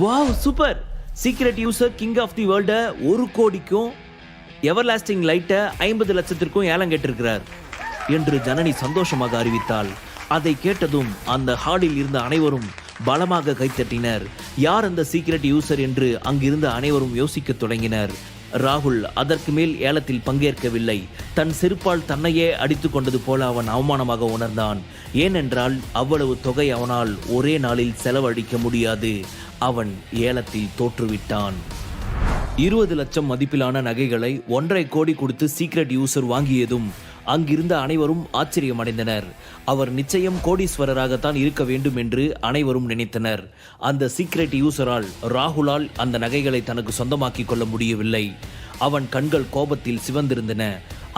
Wow super! Secret user king of the வேர்ல்டை 1 கோடிக்கும் everlasting லைட்டை 50 லட்சத்திற்கும் ஏலம் கேட்டிருக்கிறார் என்று ஜனனி சந்தோஷமாக அறிவித்தாள். அதை கேட்டதும் அந்த ஹாலில் இருந்த அனைவரும் பலமாக கைத்தட்டினர். யார் அந்த சீக்ரெட் யூசர் என்று அங்கிருந்த அனைவரும் யோசிக்க தொடங்கினர். ராகுல் அதற்கு மேல் ஏலத்தில் பங்கேற்கவில்லை. தன் செருப்பால் தன்னையே அடித்து கொண்டது போல அவன் அவமானமாக உணர்ந்தான். ஏனென்றால் அவ்வளவு தொகை அவனால் ஒரே நாளில் செலவழிக்க முடியாது. அவன் ஏலத்தில் தோற்றுவிட்டான். 20 லட்சம் மதிப்பிலான நகைகளை 1.5 கோடி கொடுத்து சீக்ரெட் யூசர் வாங்கியதும் அங்கிருந்த அனைவரும் ஆச்சரியமடைந்தனர். அவர் நிச்சயம் கோடீஸ்வரராகத்தான் இருக்க வேண்டும் என்று அனைவரும் நினைத்தனர். அந்த சீக்ரெட் யூசரால் ராகுலால் அந்த நகைகளை தனக்கு சொந்தமாக்கிக் கொள்ள முடியவில்லை. அவன் கண்கள் கோபத்தில் சிவந்திருந்தன.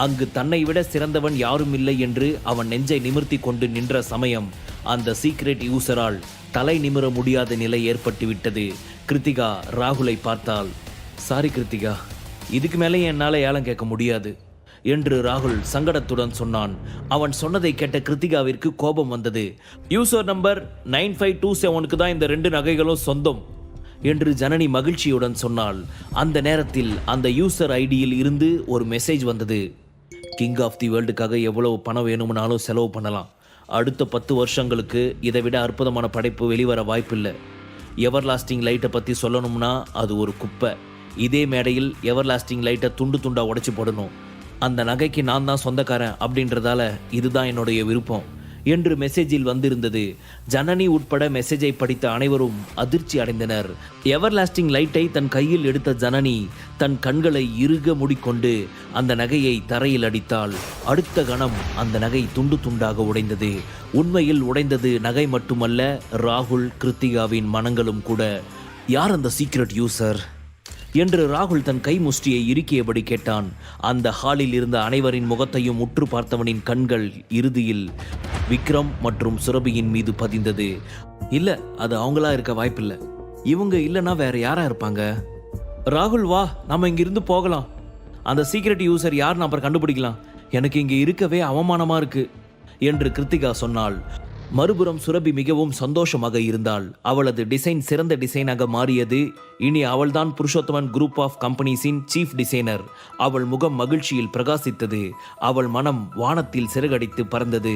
அங்கு தன்னை விட சிறந்தவன் யாரும் இல்லை என்று அவன் நெஞ்சை நிமிர்த்தி கொண்டு நின்ற சமயம் அந்த சீக்ரெட் யூசரால் தலை நிமிர முடியாத நிலை ஏற்பட்டுவிட்டது. கிருத்திகா ராகுலை பார்த்தாள். சாரி கிருத்திகா, இதுக்கு மேலே என்னால் ஏலம் கேட்க முடியாது என்று ராகுல் சங்கடத்துடன் சொன்னான். அவன் சொன்னதை கேட்ட கிருத்திகாவிற்கு கோபம் வந்தது. யூசர் நம்பர் 9527க்கு தான் இந்த 2 நகைகளும் சொந்தம் என்று ஜனனி மகிழ்ச்சியுடன் சொன்னாள். அந்த நேரத்தில் அந்த யூசர் ஐடியில் இருந்து ஒரு மெசேஜ் வந்தது. கிங் ஆஃப் தி வேர்ல்டுக்காக எவ்வளவு பணம் வேணும்னாலும் செலவு பண்ணலாம். அடுத்த 10 வருஷங்களுக்கு இதை விட அற்புதமான படைப்பு வெளிவர வாய்ப்பில்லை. எவர்லாஸ்டிங் லைட்டை பற்றி சொல்லணும்னா அது ஒரு குப்பை. இதே மேடையில் எவர்லாஸ்டிங் லைட்டை துண்டு துண்டா உடைச்சு போடணும். அந்த நகைக்கு நான் தான் சொந்தக்காரன் அப்படின்றதால இதுதான் என்னுடைய விருப்பம் என்று மெசேஜில் வந்திருந்தது. ஜனனி உட்பட மெசேஜை படித்த அனைவரும் அதிர்ச்சி அடைந்தனர். எவர்லாஸ்டிங் லைட்டை தன் கையில் எடுத்த ஜனனி தன் கண்களை இறுக மூடிக்கொண்டு அந்த நகையை தரையில் அடித்தாள். அடுத்த கணம் அந்த நகை துண்டு துண்டாக உடைந்தது. உண்மையில் உடைந்தது நகை மட்டுமல்ல, ராகுல் கிருத்திகாவின் மனங்களும் கூட. யார் அந்த சீக்ரெட் யூசர் என்று ராகுல் தன் கை முஷ்டியை இறுக்கியபடி கேட்டான். அந்த ஹாலில் இருந்த அனைவரின் முகத்தையும் உற்று பார்த்தவனின் கண்கள் இறுதியில் விக்ரம் மற்றும் சுரபியின் மீது பதிந்தது. இல்ல, அது அவங்களா இருக்க வாய்ப்பில்லை. இவங்க இல்லைன்னா வேற யாரா இருப்பாங்க? ராகுல் வா, நம்ம இங்கிருந்து போகலாம். அந்த சீக்ரெட் யூசர் யாருன்னு அப்புறம் கண்டுபிடிக்கலாம். எனக்கு இங்க இருக்கவே அவமானமா இருக்கு என்று கிருத்திகா சொன்னாள். மறுபுறம் சுரபி மிகவும் சந்தோஷமாக இருந்தாள். அவளது டிசைன் சிறந்த டிசைனாக மாறியது. இனி அவள்தான் புருஷோத்தமன் குரூப் ஆஃப் கம்பெனிஸின் சீஃப் டிசைனர். அவள் முகம் மகிழ்ச்சியில் பிரகாசித்தது. அவள் மனம் வானத்தில் சிறகடித்து பறந்தது.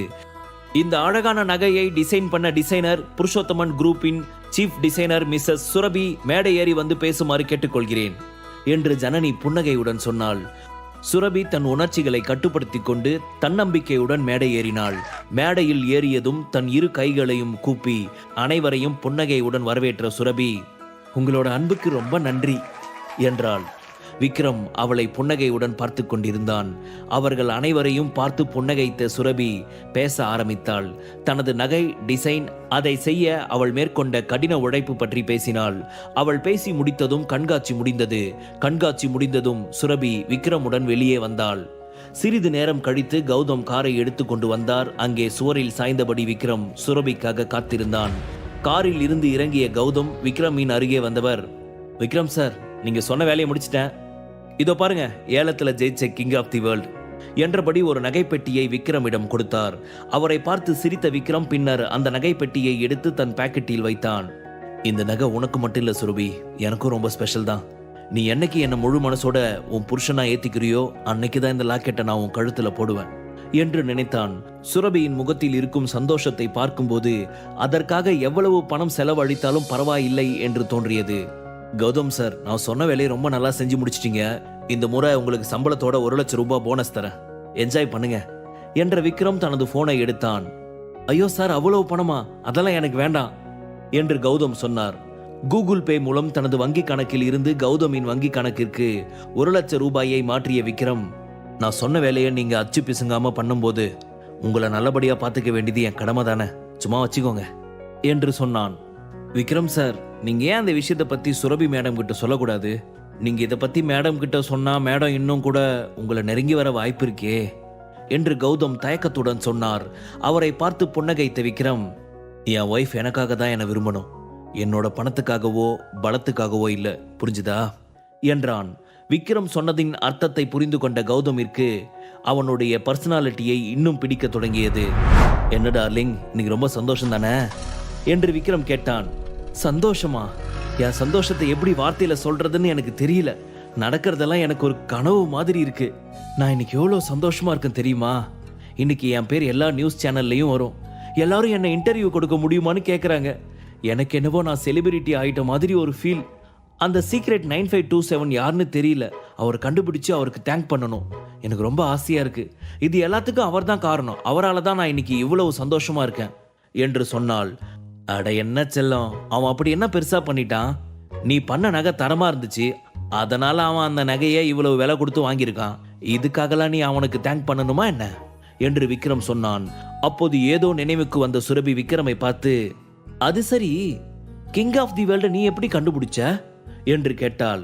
இந்த அழகான நகையை டிசைன் பண்ண டிசைனர் புருஷோத்தமன் குரூப்பின் சீஃப் டிசைனர் மிஸ்ஸஸ் சுரபி மேடை ஏறி வந்து பேசுமாறு கேட்டுக்கொள்கிறேன் என்று ஜனனி புன்னகையுடன் சொன்னாள். சுரபி தன் உணர்ச்சிகளை கட்டுப்படுத்தி கொண்டு தன்னம்பிக்கையுடன் மேடை ஏறினாள். மேடையில் ஏறியதும் தன் 2 கைகளையும் கூப்பி அனைவரையும் புன்னகையுடன் வரவேற்ற சுரபி, உங்களோட அன்புக்கு ரொம்ப நன்றி என்றாள். விக்ரம் அவளை புன்னகையுடன் பார்த்து கொண்டிருந்தான். அவர்கள் அனைவரையும் பார்த்து புன்னகைத்த சுரபி பேச ஆரம்பித்தாள். தனது நகை டிசைன், அதை செய்ய அவள் மேற்கொண்ட கடின உழைப்பு பற்றி பேசினாள். அவள் பேசி முடித்ததும் கண்காட்சி முடிந்தது. கண்காட்சி முடிந்ததும் சுரபி விக்ரமுடன் வெளியே வந்தாள். சிறிது நேரம் கழித்து கௌதம் காரை எடுத்து கொண்டு வந்தார். அங்கே சுவரில் சாய்ந்தபடி விக்ரம் சுரபிக்காக காத்திருந்தான். காரில் இருந்து இறங்கிய கௌதம் விக்ரமின் அருகே வந்தவர், விக்ரம் சார், நீங்க சொன்ன வேலையை முடிச்சிட்டேன். இதோ பாருங்க, ஏலத்துல ஜெயிச்ச கிங் ஆஃப் தி வேர்ல்ட் என்றபடி ஒரு நகைப்பெட்டியை விக்ரமிடம் கொடுத்தார். அவரை பார்த்து சிரித்த விக்ரம் பின்னர் அந்த நகைப்பெட்டியை எடுத்து தன் பாக்கெட்டில் வைத்தான். இந்த நகை உனக்கு மட்டும் இல்ல சுரபி, எனக்கும் ரொம்ப ஸ்பெஷல் தான். நீ என்னைக்கு என்ன முழு மனசோட உன் புருஷனா ஏத்திக்கிறியோ அன்னைக்குதான் இந்த லாக்கெட்டை நான் உன் கழுத்துல போடுவேன் என்று நினைத்தான். சுரபியின் முகத்தில் இருக்கும் சந்தோஷத்தை பார்க்கும்போது அதற்காக எவ்வளவு பணம் செலவழித்தாலும் பரவாயில்லை என்று தோன்றியது. கௌதம் சார், நான் சொன்ன வேலையை ரொம்ப நல்லா செஞ்சு முடிச்சிட்டீங்க. இந்த முறை உங்களுக்கு சம்பளத்தோட 1 லட்சம் ரூபாய் போனஸ் தரேன், என்ஜாய் பண்ணுங்க என்ற விக்ரம் தனது போனை எடுத்தான். ஐயோ சார், அவ்வளவு பணமா? அதெல்லாம் எனக்கு வேண்டாம் என்று கௌதம் சொன்னார். கூகுள் பே மூலம் தனது வங்கி கணக்கில் இருந்து கௌதமின் வங்கி கணக்கிற்கு 1 லட்சம் ரூபாயை மாற்றிய விக்ரம், நான் சொன்ன வேலையை நீங்க அச்சு பிசுங்காம பண்ணும்போது உங்களை நல்லபடியா பார்த்துக்க வேண்டியது என் கடமை தானே, சும்மா வச்சுக்கோங்க என்று சொன்னான். விக்ரம் சார், நீங்க ஏன் அந்த விஷயத்தை பத்தி சுரபி மேடம் கிட்ட சொல்லக்கூடாது? நீங்க இதை பத்தி மேடம் கிட்ட சொன்னா மேடம் இன்னும் கூட உங்களை நெருங்கி வர வாய்ப்பு இருக்கே என்று கௌதம் தயக்கத்துடன் சொன்னார். அவரை பார்த்து புன்னகைத்த விக்ரம், என் ஒய்ஃப் எனக்காக தான் என்னை விரும்பணும், என்னோட பணத்துக்காகவோ பலத்துக்காகவோ இல்ல, புரிஞ்சுதா என்றான். விக்ரம் சொன்னதின் அர்த்தத்தை புரிந்து கொண்ட கௌதமிற்கு அவனுடைய பர்சனாலிட்டியை இன்னும் பிடிக்க தொடங்கியது. என்ன டார்லிங், இன்னைக்கு ரொம்ப சந்தோஷம் தானே என்று விக்ரம் கேட்டான். சந்தோஷமா? என் சந்தோஷத்தை எப்படி வார்த்தையில சொல்றதுன்னு எனக்கு தெரியல. நடக்கிறதெல்லாம் எனக்கு ஒரு கனவு மாதிரி இருக்கு. நான் இன்னைக்கு எவ்வளவு சந்தோஷமா இருக்கேன் தெரியுமா? இன்னைக்கு என் பேர் எல்லா நியூஸ் சேனல்லையும் வரும். எல்லாரும் என்னை இன்டர்வியூ கொடுக்க முடியுமான்னு கேட்குறாங்க. எனக்கு என்னவோ நான் செலிபிரிட்டி ஆயிட்ட மாதிரி ஒரு ஃபீல். அந்த சீக்ரெட் 9527 யாருன்னு தெரியல. அவர் கண்டுபிடிச்சு அவருக்கு தேங்க் பண்ணணும். எனக்கு ரொம்ப ஆசையா இருக்கு. இது எல்லாத்துக்கும் அவர் தான் காரணம். அவரால் தான் நான் இன்னைக்கு இவ்வளவு சந்தோஷமா இருக்கேன் என்று சொன்னாள். அட என்ன செல்லம், அவன் அப்படி என்ன பெருசா பண்ணிட்டான்? நீ பண்ண நகை தரமா இருந்துச்சு, அதனால அவன் அந்த நகையை இவ்வளவு விலை கொடுத்து வாங்கியிருக்கான். இதுக்காகலாம் நீ அவனுக்கு தேங்க் பண்ணணுமா என்ன என்று விக்ரம் சொன்னான். அப்போது ஏதோ நினைவுக்கு வந்த சுரபி விக்ரமை பார்த்து, அது சரி, கிங் ஆஃப் தி வேர்ல்ட நீ எப்படி கண்டுபிடிச்ச என்று கேட்டாள்.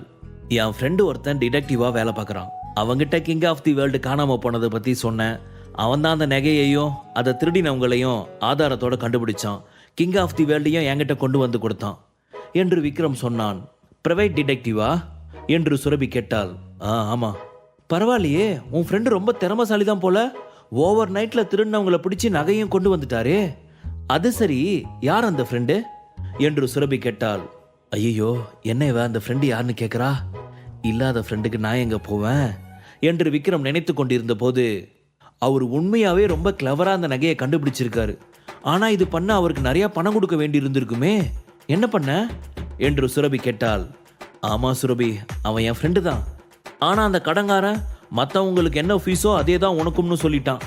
என் ஃப்ரெண்டு ஒருத்தன் டிடெக்டிவா வேலை பார்க்குறான். அவங்கிட்ட கிங் ஆஃப் தி வேர்ல்டு காணாம போனதை பத்தி சொன்னேன். அவன் தான் அந்த நகையையும் அதை திருடினவங்களையும் ஆதாரத்தோட கண்டுபிடிச்சான். கிங் ஆஃப் தி வேர்ல்டையும் என்கிட்ட கொண்டு வந்து கொடுத்தான் என்று விக்ரம் சொன்னான். பிரைவேட் டிடெக்டிவா என்று சுரபி கேட்டாள். ஆமா. பரவாயில்லையே, உன் ஃப்ரெண்டு ரொம்ப திறமசாலி தான் போல. ஓவர் நைட்ல திருடினவங்களை பிடிச்சி நகையும் கொண்டு வந்துட்டாரே. அது சரி, யார் அந்த ஃப்ரெண்டு என்று சுரபி கேட்டாள். ஐயோ, என்ன அந்த ஃப்ரெண்டு யாருன்னு கேட்குறா? இல்லாத ஃப்ரெண்டுக்கு நான் எங்க போவேன் என்று விக்ரம் நினைத்து கொண்டிருந்த போது, அவர் உண்மையாவே ரொம்ப கிளவரா அந்த நகையை கண்டுபிடிச்சிருக்காரு. ஆனா இது பண்ண அவருக்கு நிறைய பணம் கொடுக்க வேண்டி இருந்திருக்குமே. என்ன பண்ண என்று சுரபி கேட்டாள். ஆமா சுரபி, அவன் என் ஃப்ரெண்டு தான். ஆனா அந்த கடங்காரன் மற்றவங்களுக்கு என்ன ஃபீஸோ அதே தான் உனக்கும்னு சொல்லிட்டான்.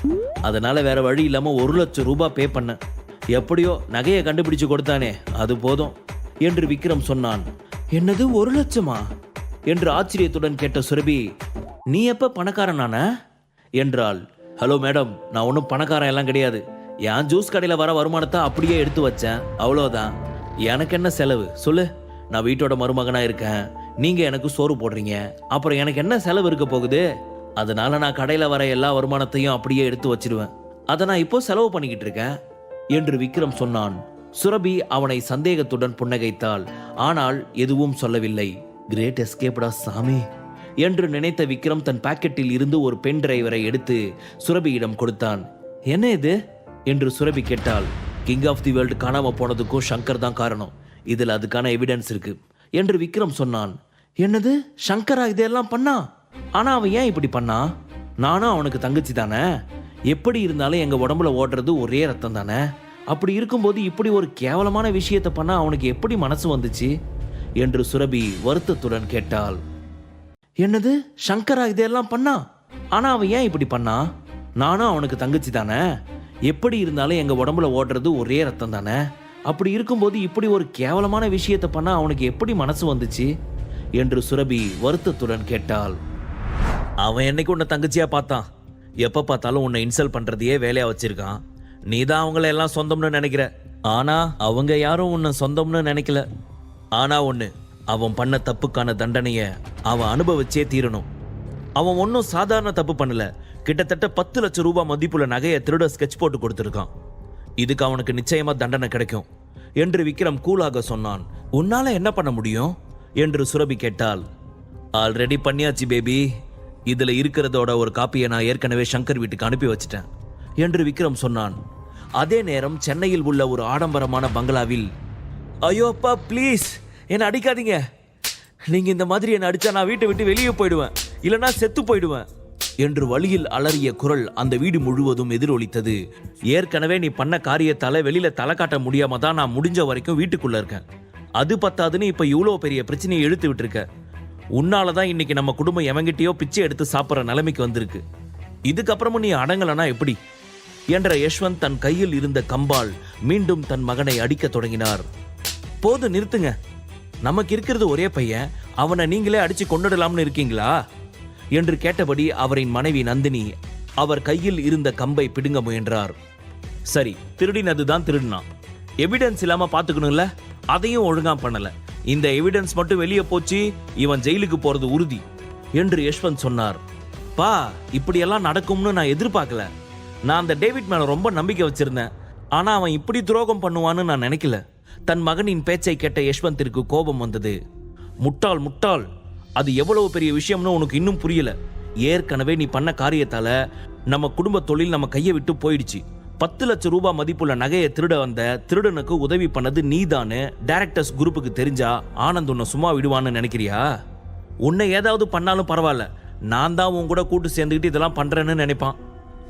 அதனால வேற வழி இல்லாம 1 லட்சம் ரூபாய் பே பண்ண. எப்படியோ நகையை கண்டுபிடிச்சு கொடுத்தானே, அது போதும் என்று விக்ரம் சொன்னான். என்னது 1 லட்சமா என்று ஆச்சரியத்துடன் கேட்ட சுரபி, நீ எப்ப பணக்காரனான என்றாள். ஹலோ மேடம், நான் ஒன்றும் பணக்காரன் எல்லாம் கிடையாது. என் ஜூஸ் கடையில் வர வருமானத்தை அப்படியே எடுத்து வச்சேன், அவ்வளோதான். எனக்கு என்ன செலவு சொல்லு? நான் வீட்டோட மருமகனா இருக்கேன், நீங்க எனக்கு சோறு போடுறீங்க, அப்புறம் எனக்கு என்ன செலவு இருக்க போகுது? அதனால நான் கடையில் வர எல்லா வருமானத்தையும் அப்படியே எடுத்து வச்சிருவேன். அதை நான் இப்போ செலவு பண்ணிக்கிட்டு இருக்கேன் என்று விக்ரம் சொன்னான். சுரபி அவனை சந்தேகத்துடன் புன்னகைத்தாள். ஆனால் எதுவும் சொல்லவில்லை. கிரேட் எஸ்கேப்டா சாமி என்று நினைத்த விக்ரம் தன் பாக்கெட்டில் இருந்து ஒரு பென் டிரைவரை எடுத்து சுரபியிடம் கொடுத்தான். என்ன இது என்று சுரபி கேட்டாள். கிங் ஆஃப் தி வேர்ல்டு காணாம போனதுக்கும் சங்கர் தான் காரணம். இதில் அதுக்கான எவிடன்ஸ் இருக்கு என்று விக்ரம் சொன்னான். என்னது, சங்கரா இதெல்லாம் பண்ணா? ஆனா அவன் ஏன் இப்படி பண்ணா? நானும் அவனுக்கு தங்கச்சி தானே. எப்படி இருந்தாலும் எங்க உடம்புல ஓடுறது ஒரே ரத்தம் தானே. அப்படி இருக்கும்போது இப்படி ஒரு கேவலமான விஷயத்தை பண்ணா அவனுக்கு எப்படி மனசு வந்துச்சு என்று சுரபி வருத்தத்துடன் கேட்டாள். என்னது, சங்கரா இதெல்லாம் பண்ணா? ஆனா அவன் ஏன் இப்படி பண்ணா? நானும் அவனுக்கு தங்கச்சி தானே. எப்படி இருந்தாலும் எங்க உடம்புல ஓடுறது ஒரே ரத்தம் தானே. அப்படி இருக்கும்போது இப்படி ஒரு கேவலமான விஷயத்தை பண்ணா அவனுக்கு எப்படி மனசு வந்துச்சு என்று சுரபி வருத்தத்துடன் கேட்டாள். அவன் என்னைக்கு உன்னை தங்கச்சியா பார்த்தான்? எப்ப பார்த்தாலும் உன்னை இன்சல்ட் பண்றதையே வேலையா வச்சிருக்கான். நீ தான் அவங்கள எல்லாம் சொந்தம்னு நினைக்கிற. ஆனா அவங்க யாரும் உன்னை சொந்தம்னு நினைக்கல. ஆனா ஒண்ணு, அவன் பண்ண தப்புக்கான தண்டனைய அவன் அனுபவிச்சே தீரணும். அவன் ஒன்னும் சாதாரண தப்பு பண்ணல. கிட்டத்தட்ட 10 லட்சம் ரூபாய் மதிப்புள்ள நகையை திருட ஸ்கெட்ச் போட்டு கொடுத்திருக்கான். இதுக்கு அவனுக்கு நிச்சயமா தண்டனை கிடைக்கும் என்று விக்ரம் கூலாக சொன்னான். உன்னால என்ன பண்ண முடியும் என்று சுரபி கேட்டாள். ஆல்ரெடி பண்ணியாச்சு பேபி. இதுல இருக்கிறதோட ஒரு காப்பியை நான் ஏற்கனவே சங்கர் வீட்டுக்கு அனுப்பி வச்சிட்டேன் என்று விக்ரம் சொன்னான். அதே நேரம் சென்னையில் உள்ள ஒரு ஆடம்பரமான பங்களாவில், ஐயோ அப்பா ப்ளீஸ் என்னை அடிக்காதீங்க. நீங்க இந்த மாதிரி என்னை அடிச்சா நான் வீட்டை விட்டு வெளியே போயிடுவேன், இல்லைன்னா செத்து போயிடுவேன் என்று வழியில் அலறிய குரல் அந்த வீடு முழுவதும் எதிரொலித்தது. ஏற்கனவே நீ பண்ண காரியத்தால வெளியில தலை காட்ட முடியாம தான் நான் முடிஞ்ச வரைக்கும் வீட்டுக்குள்ள இருக்கேன். அது பத்தாதுன்னு இப்ப இவ்வளோ பெரிய பிரச்சனையை இழுத்து விட்டுருக்க. உன்னாலதான் இன்னைக்கு நம்ம குடும்பம் எவங்கிட்டயோ பிச்சை எடுத்து சாப்பிட்ற நிலைமைக்கு வந்திருக்கு. இதுக்கப்புறமும் நீ அடங்கலனா எப்படி என்ற யஷ்வந்த் தன் கையில் இருந்த கம்பால் மீண்டும் தன் மகனை அடிக்க தொடங்கினார். போது நிறுத்துங்க. நமக்கு இருக்கிறது ஒரே பையன், அவனை நீங்களே அடிச்சு கொண்டுடலாம்னு இருக்கீங்களா என்று கேட்டபடி அவரின் மனைவி நந்தினி அவர் கையில் இருந்த கம்பை பிடுங்க முயன்றார். சரி, திருடினதுதான் திருடினான், எவிடன்ஸ் இல்லாம பாத்துக்கணும்ல, அதையும் ஒழுங்கா பண்ணல. இந்த எவிடன்ஸ் மட்டும் வெளியே போச்சு, இவன் ஜெயிலுக்கு போறது உறுதி என்று யஷ்வந்த் சொன்னார். பா, இப்படியெல்லாம் நடக்கும்னு நான் எதிர்பார்க்கல. நான் அந்த டேவிட் மேல ரொம்ப நம்பிக்கை வச்சிருந்தேன். ஆனா அவன் இப்படி துரோகம் பண்ணுவான்னு நான் நினைக்கல. தன் மகனின் பேச்சை கேட்ட யஷ்வந்திற்கு கோபம் வந்தது. முட்டாள் முட்டாள், அது எவ்வளவு பெரிய விஷயம்னு உனக்கு இன்னும் புரியல. ஏற்கனவே நீ பண்ண காரியத்தால நம்ம குடும்ப தொழில் நம்ம கையை விட்டு போயிடுச்சு. 10 லட்சம் ரூபாய் மதிப்புள்ள நகையை திருட வந்த திருடனுக்கு உதவி பண்ணது நீதான்னு டைரக்டர்ஸ் குரூப்புக்கு தெரிஞ்சா ஆனந்த் உன்னை சும்மா விடுவான்னு நினைக்கிறியா? உன்னை ஏதாவது பண்ணாலும் பரவாயில்ல, நான் தான் உன் கூட கூட்டு சேர்ந்துக்கிட்டு இதெல்லாம் பண்றேன்னு நினைப்பான்.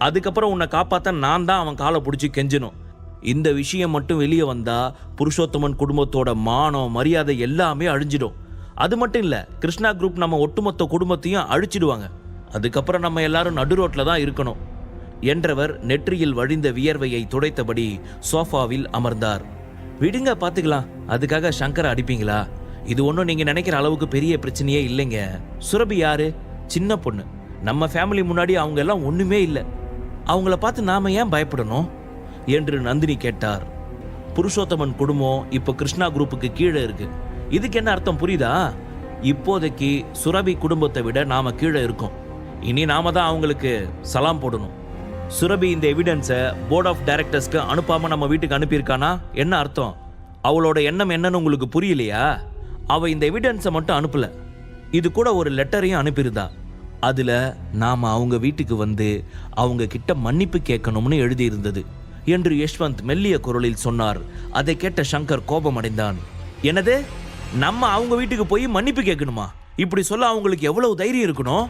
அதுக்கப்புறம் உன்னை காப்பாற்ற நான் தான் அவன் காலை பிடிச்சி கெஞ்சணும். இந்த விஷயம் மட்டும் வெளியே வந்தா புருஷோத்தமன் குடும்பத்தோட மானம் மரியாதை எல்லாமே அழிஞ்சிடும். அது மட்டும் இல்ல, கிருஷ்ணா குரூப் நம்ம ஒட்டுமொத்த குடும்பத்தையும் அழிச்சிடுவாங்க. அதுக்கப்புறம் நம்ம எல்லாரும் நடு ரோட்ல தான் இருக்கணும் என்றவர் நெற்றியில் வழிந்த வியர்வையை துடைத்தபடி சோஃபாவில் அமர்ந்தார். விடுங்க பார்த்துக்கலாம், அதுக்காக சங்கரை அடிப்பீங்களா? இது ஒன்றும் நீங்க நினைக்கிற அளவுக்கு பெரிய பிரச்சனையே இல்லைங்க. சுரபி யாரு? சின்ன பொண்ணு. நம்ம ஃபேமிலி முன்னாடி அவங்க எல்லாம் ஒண்ணுமே இல்லை. அவங்கள பார்த்து நாம ஏன் பயப்படணும் என்று நந்தினி கேட்டார். புருஷோத்தமன் குடும்பம் இப்போ கிருஷ்ணா குரூப்புக்கு கீழே இருக்கு. இதுக்கு என்ன அர்த்தம் புரியுதா? இப்போதைக்கு சுரபி குடும்பத்தை விட நாம கீழே இருக்கோம். இனி நாம தான் அவங்களுக்கு சலாம் போடணும். சுரபி இந்த எவிடன்ஸை போர்ட் ஆஃப் டைரக்டர்ஸ்க்கு அனுப்பாம நம்ம வீட்டுக்கு அனுப்பியிருக்கானா என்ன அர்த்தம்? அவளோட எண்ணம் என்னன்னு உங்களுக்கு புரியலையா? அவ இந்த எவிடன்ஸை மட்டும் அனுப்பல, இது கூட ஒரு லெட்டரையும் அனுப்பியிருந்தா. அதுல நாம அவங்க வீட்டுக்கு வந்து அவங்க கிட்ட மன்னிப்பு கேட்கணும்னு எழுதியிருந்தது என்று யஷ்வந்த் மெல்லிய குரலில் சொன்னார். அதை கேட்ட சங்கர் கோபம் அடைந்தான். என்னது, நம்ம அவங்க வீட்டுக்கு போய் மன்னிப்பு கேட்கணுமா? இப்படி சொல்ல அவங்களுக்கு எவ்வளவு தைரியம் இருக்கணும்?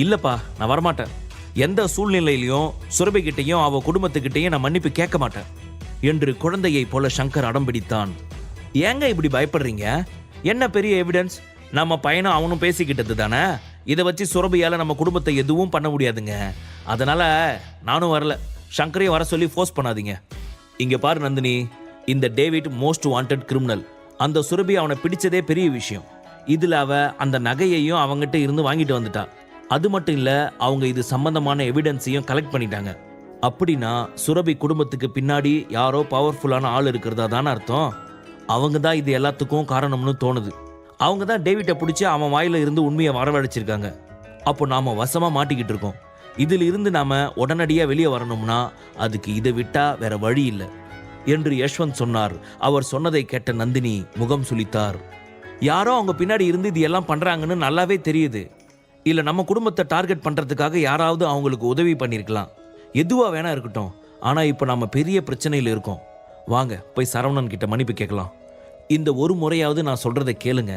இல்லப்பா, நான் வரமாட்டேன். எந்த சூழ்நிலையிலையும் சுரபி கிட்டையும் அவ குடும்பத்துக்கிட்டையும் நான் மன்னிப்பு கேட்க மாட்டேன் என்று குழந்தையை போல சங்கர் அடம் பிடித்தான். ஏங்க இப்படி பயப்படுறீங்க? என்ன பெரிய எவிடன்ஸ்? நம்ம பையனும் அவனும் பேசிக்கிட்டது தானே. இதை வச்சு சுரபியால நம்ம குடும்பத்தை எதுவும் பண்ண முடியாதுங்க. அதனால நானும் வரல. சங்கரையும் வர சொல்லி ஃபோர்ஸ் பண்ணாதீங்க. இங்க பாரு நந்தினி, இந்த டேவிட் மோஸ்ட் வாண்டட் கிரிமினல். அந்த சுரபி அவனை பிடிச்சதே பெரிய விஷயம். இதுல அவ அந்த நகையையும் அவங்ககிட்ட இருந்து வாங்கிட்டு வந்துட்டா. அது மட்டும் இல்ல, அவங்க இது சம்பந்தமான எவிடன்ஸையும் கலெக்ட் பண்ணிட்டாங்க. அப்படின்னா சுரபி குடும்பத்துக்கு பின்னாடி யாரோ பவர்ஃபுல்லான ஆள் இருக்கிறதா தானே அர்த்தம். அவங்க தான் இது எல்லாத்துக்கும் காரணம்னு தோணுது. அவங்க தான் டேவிட்டை பிடிச்சி அவன் வாயில இருந்து உண்மையை வரவழைச்சிருக்காங்க. அப்போ நாம வசமா மாட்டிக்கிட்டு இருக்கோம். இதில் இருந்து நாம உடனடியா வெளியே வரணும்னா அதுக்கு இதை விட்டா வேற வழி இல்லை என்று யஷ்வந்த் சொன்னார். அவர் சொன்னதை கேட்ட நந்தினி முகம் சுளித்தார். யாரோ அவங்க பின்னாடி இருந்து இது எல்லாம் பண்றாங்கன்னு நல்லாவே தெரியுது. இல்ல நம்ம குடும்பத்தை டார்கெட் பண்றதுக்காக யாராவது அவங்களுக்கு உதவி பண்ணிருக்கலாம். எதுவா வேணா இருக்கட்டும். ஆனா இப்ப நம்ம பெரிய பிரச்சனையில இருக்கோம். வாங்க போய் சரவணன் கிட்ட மன்னிப்பு கேட்கலாம். இந்த ஒரு முறையாவது நான் சொல்றதை கேளுங்க.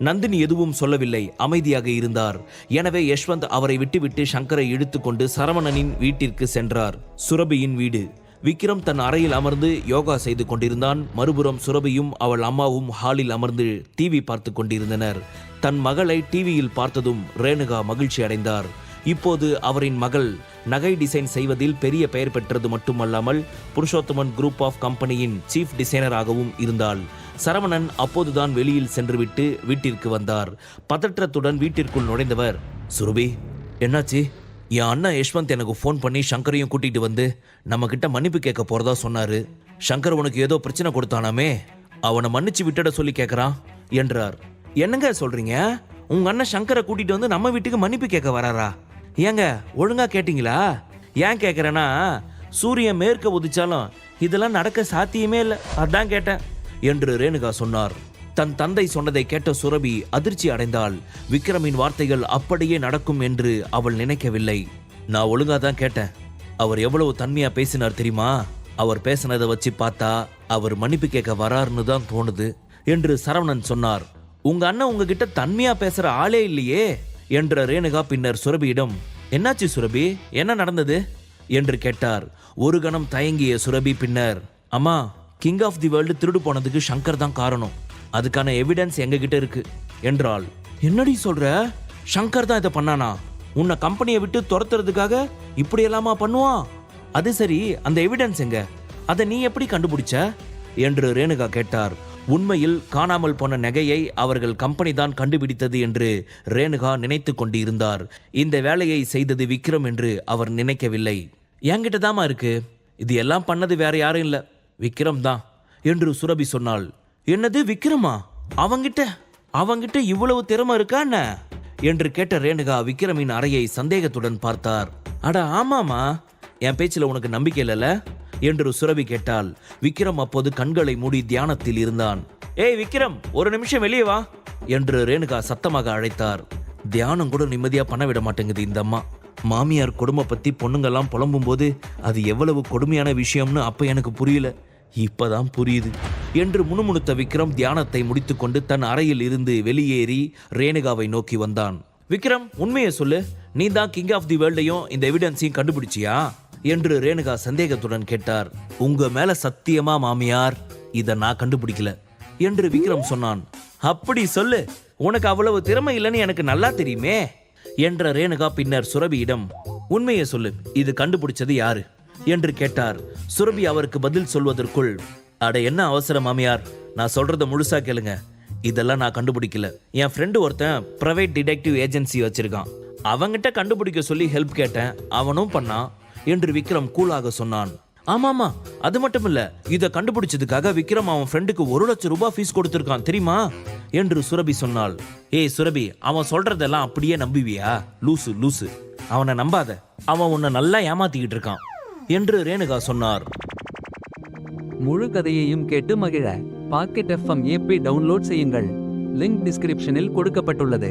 நந்தினி எதுவும் சொல்லவில்லை, அமைதியாக இருந்தார். எனவே யஷ்வந்த் அவரை விட்டுவிட்டு சங்கரை இழுத்துக்கொண்டு சரவணனின் வீட்டிற்கு சென்றார். சுரபியின் வீடு. விக்ரம் தன் அறையில் அமர்ந்து யோகா செய்து கொண்டிருந்தான். மறுபுறம் சுரபியும் அவள் அம்மாவும் ஹாலில் அமர்ந்து டிவி பார்த்து கொண்டிருந்தனர். தன் மகளை டிவியில் பார்த்ததும் ரேணுகா மகிழ்ச்சி அடைந்தார். இப்போது அவரின் மகள் நகை டிசைன் செய்வதில் பெரிய பெயர் பெற்றது மட்டுமல்லாமல் புருஷோத்தமன் குரூப் ஆஃப் கம்பெனியின் சீஃப் டிசைனராகவும் இருந்தாள். சரவணன் அப்போதுதான் வெளியில் சென்றுவிட்டு வீட்டிற்கு வந்தார். பதற்றத்துடன் வீட்டிற்குள் நுழைந்தவர், சுரபி என்னாச்சு? என் அண்ணன் யஷ்வந்த் எனக்கு ஃபோன் பண்ணி சங்கரையும் கூட்டிட்டு வந்து நம்ம கிட்ட மன்னிப்பு கேட்க போறதா சொன்னாரு. சங்கர் உனக்கு ஏதோ பிரச்சனை கொடுத்தானாமே, அவனை மன்னிச்சு விட்டுட சொல்லி கேட்கறான் என்றார். என்னங்க சொல்றீங்க? உங்க அண்ணன் சங்கரை கூட்டிட்டு வந்து நம்ம வீட்டுக்கு மன்னிப்பு கேட்க வராரா? ஏங்க ஒழுங்கா கேட்டீங்களா? ஏன் கேட்கறேன்னா, சூரியன் மேற்க உதிச்சாலும் இதெல்லாம் நடக்க சாத்தியமே இல்லை, அதான் கேட்டேன் என்று ரேணுகா சொன்னார். தன் தந்தை சொன்னதை கேட்ட சுரபி அதிர்ச்சி அடைந்தாள். விக்ரமின் வார்த்தைகள் அப்படியே நடக்கும் என்று அவள் நினைக்கவில்லை. நான் ஒழுங்கா தான் கேட்டேன். அவர் எவ்வளவு தன்மையா பேசினார் தெரியுமா? அவர் பேசினதை வச்சு பார்த்தா அவர் மன்னிப்பு கேட்க வராருன்னு தான் தோணுது என்று சரவணன் சொன்னார். உங்க அண்ணன் உங்ககிட்ட தன்மையா பேசுற ஆளே இல்லையே என்ற ரேணுகா பின்னர் சுரபியிடம், என்னாச்சு சுரபி, என்ன நடந்தது என்று கேட்டார். ஒரு கணம் தயங்கிய சுரபி பின்னர், அம்மா, கிங் ஆஃப் தி வேர்ல்டு திருடு போனதுக்கு சங்கர் தான் காரணம். அதுக்கான எவிடன்ஸ் எங்ககிட்ட இருக்கு என்றாள். என்னடி சொல்ற? சங்கர் தான் இதை பண்ணானா? உன்னை கம்பெனியை விட்டு துரத்துறதுக்காக இப்படி எல்லாமா பண்ணுவான்? அது சரி, அந்த எவிடன்ஸ் எங்க? அதை நீ எப்படி கண்டுபிடிச்ச என்று ரேணுகா கேட்டார். உண்மையில் காணாமல் போன நகையை அவர்கள் கம்பெனி தான் கண்டுபிடித்தது என்று ரேணுகா நினைத்து கொண்டு இருந்தார். இந்த வேலையை செய்தது விக்ரம் என்று அவர் நினைக்கவில்லை. என்கிட்ட தாமா இருக்கு, இது எல்லாம் பண்ணது வேற யாரும் இல்ல, விக்ரம் தான் என்று சுரபி சொன்னாள். என்னது, விக்ரமா? அவங்கிட்ட இவ்வளவு திறமை இருக்கா என்ன என்று கேட்ட ரேணுகா விக்ரமின் அறையை சந்தேகத்துடன் பார்த்தார். அட ஆமாமா, என் பேச்சில் உனக்கு நம்பிக்கை இல்லைல்ல என்று சுரபி கேட்டாள். விக்ரம் அப்போது கண்களை மூடி தியானத்தில் இருந்தான். ஏய் விக்ரம், ஒரு நிமிஷம் வெளியே வா என்று ரேணுகா சத்தமாக அழைத்தார். தியானம் கூட நிம்மதியா பண்ண விட மாட்டேங்குது இந்த அம்மா மாமியார் கொடுமை பத்தி பொண்ணுங்கெல்லாம் புலம்பும் போது அது எவ்வளவு கொடுமையான விஷயம்னு அப்ப எனக்கு புரியல, இப்பதான் புரியுது என்று முணுமுணுத்த விக்ரம் தியானத்தை முடித்துக்கொண்டு தன் அறையில் இருந்து வெளியேறி ரேணுகாவை நோக்கி வந்தான். விக்ரம், உண்மையை சொல்லு, நீ தான் கிங் ஆஃப் தி வேர்ல்டையும் இந்த எவிடன்ஸையும் கண்டுபிடிச்சியா என்று ரேணுகா சந்தேகத்துடன் கேட்டார். உங்க மேல சத்தியமா மாமியார், இதை நான் கண்டுபிடிக்கல என்று விக்ரம் சொன்னான். அப்படி சொல்லு, உனக்கு அவ்வளவு திறமை இல்லைன்னு எனக்கு நல்லா தெரியுமே என்ற ரேணுகா பின்னர் சுரபியிடம் உண்மையை சொல்லு, இது கண்டுபிடிச்சது யாரு என்று கேட்டார். சுரபி அவருக்கு பதில் சொல்வதற்குள், அட என்ன அவசரம் மாமியார், நான் சொல்றத முழுசா கேளுங்க, இதெல்லாம் நான் கண்டுபிடிக்கல. என் ஃப்ரெண்டு ஒருத்தன் பிரைவேட் டிடெக்டிவ் ஏஜென்சி வச்சிருக்கான், அவங்கிட்ட கண்டுபிடிக்க சொல்லி ஹெல்ப் கேட்டேன், அவனும் பண்ணான் என்று விக்ரம் கூலாக சொன்னான். ஆமாமா, அது மட்டும் இல்ல, இதை கண்டுபிடிச்சதுக்காக விக்ரம் அவன் ஃப்ரெண்டுக்கு 1 லட்சம் ரூபாய் ஃபீஸ் கொடுத்திருக்கான் தெரியுமா என்று சுரபி சொன்னாள். ஏய் சுரபி, அவன் சொல்றதெல்லாம் அப்படியே நம்புவியா? லூசு லூசு, அவனை நம்பாத, அவன் உன்னை நல்லா ஏமாத்திக்கிட்டு இருக்கான் என்று ரேணுகா சொன்னார். முழு கதையையும் கேட்டு மகிழ பாக்கெட் FM ஆப்பை டவுன்லோட் செய்யுங்கள். லிங்க் டிஸ்கிரிப்ஷனில் கொடுக்கப்பட்டுள்ளது.